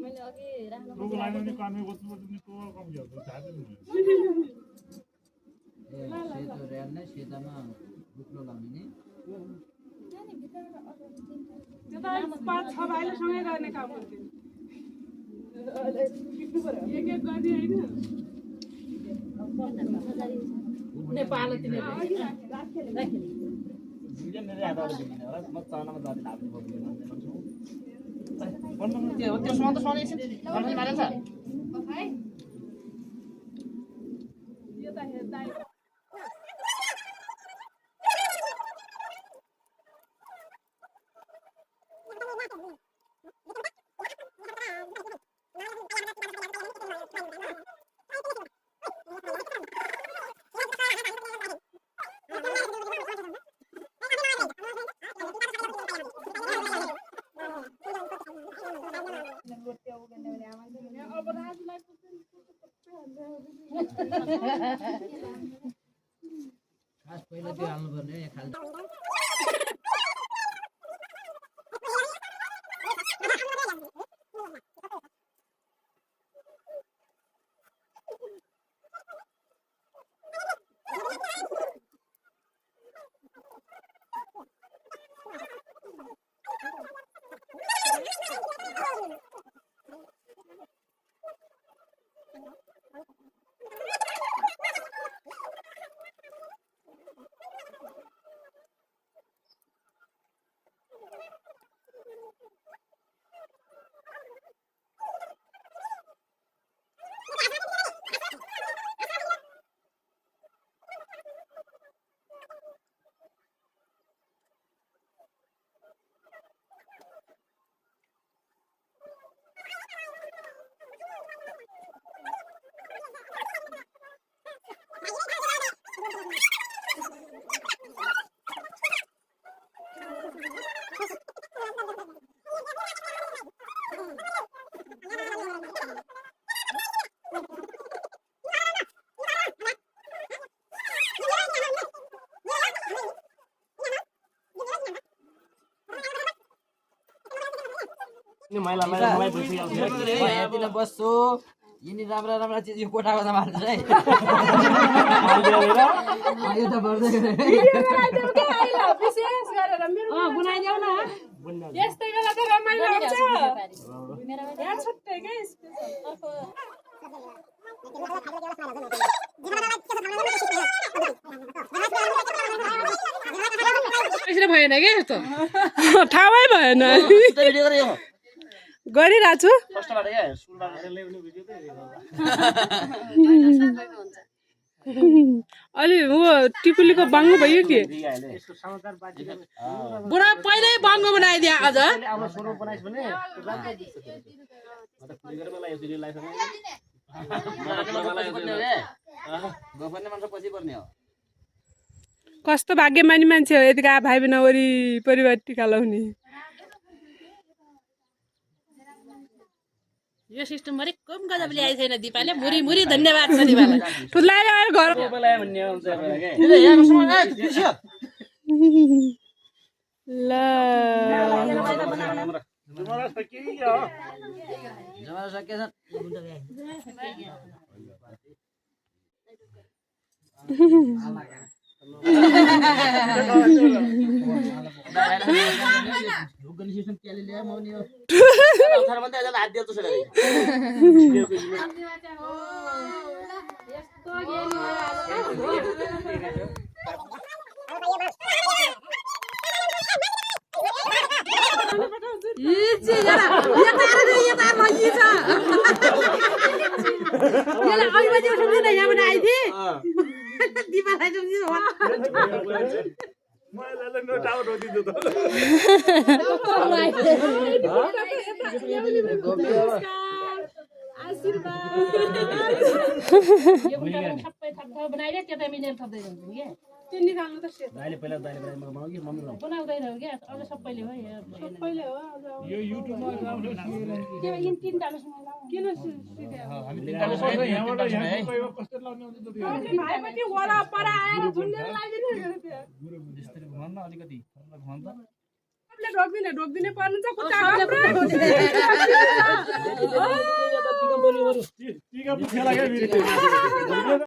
मैले अघि राख्नु कामे बस्नु नि को कम गर्छ थाहा छैन ए सेतो रेल नै सेतामा बुक्लो लाउने नि त्यो त 5-6 भाइले सँगै गर्ने काम गर्थे एक एक गर्ने हैन नेपाल तिनीले राखेली जुन मेरो आधार दिने होला म चानामा जाने लाग्नु पर्दैन भन्नु त्यो समान त सधैँ एकछिन गर्नु मारेछ यो त हेर्दा खास पहिला त्यो हाल्नु पर्ने यहाँ खाली मैला मलाई बुझ्दै आउँछ यहाँतिर बस्छु यिनी राम्रा राम्रा चिज यो कोठाको त मार्छ है यो त बढ्दै विशेष गरेर मेरो बनाइदेऊ न यस्तै बेला त रमाइलो हुन्छ यहाँ छुट्टै के स्पेशल भएन के यस्तो थाहै भएन गरिरहेको छु फर्स्टबाट के सुरुबाट ल्याउने भिडियो अलि ऊ टिपुलीको बाङ्गो भयो कि बुढा पहिल्यै बाङ्गो बनाइदिए अझ अब सुरु बनाइस् भने राम्रो देख्छ म त खुली गरेर मलाई यसरी लाइफ गफर्ने मान्छे पछि पर्ने हो कस्तो भाग्यमानी मान्छे हो यतिका भाइ बहिनी वरिपरि टिका लाउने यो सिस्टम मरेको पनि गजबले आइ छैन दिपाले मुरी मुरी धन्यवाद छ दिपालाई ठुलाई आएर घर बोलायो भन्ने हुन्छ ल जमाना सकिएछ सबै थप्छ बनाइले त्यो त मिलेर थप्दै जान्छ के दाइले पहिला दाइले बनाऊ कि मम्मी बनाऊ बनाउँदैन हो क्या अझ सबैले हो यो युट्युबमा राम्रो कस्तो लाउने हुन्छ त अलिकति ढोक्दिने पर्नु छ खुट्टा टिका पुग्छ लाग्यो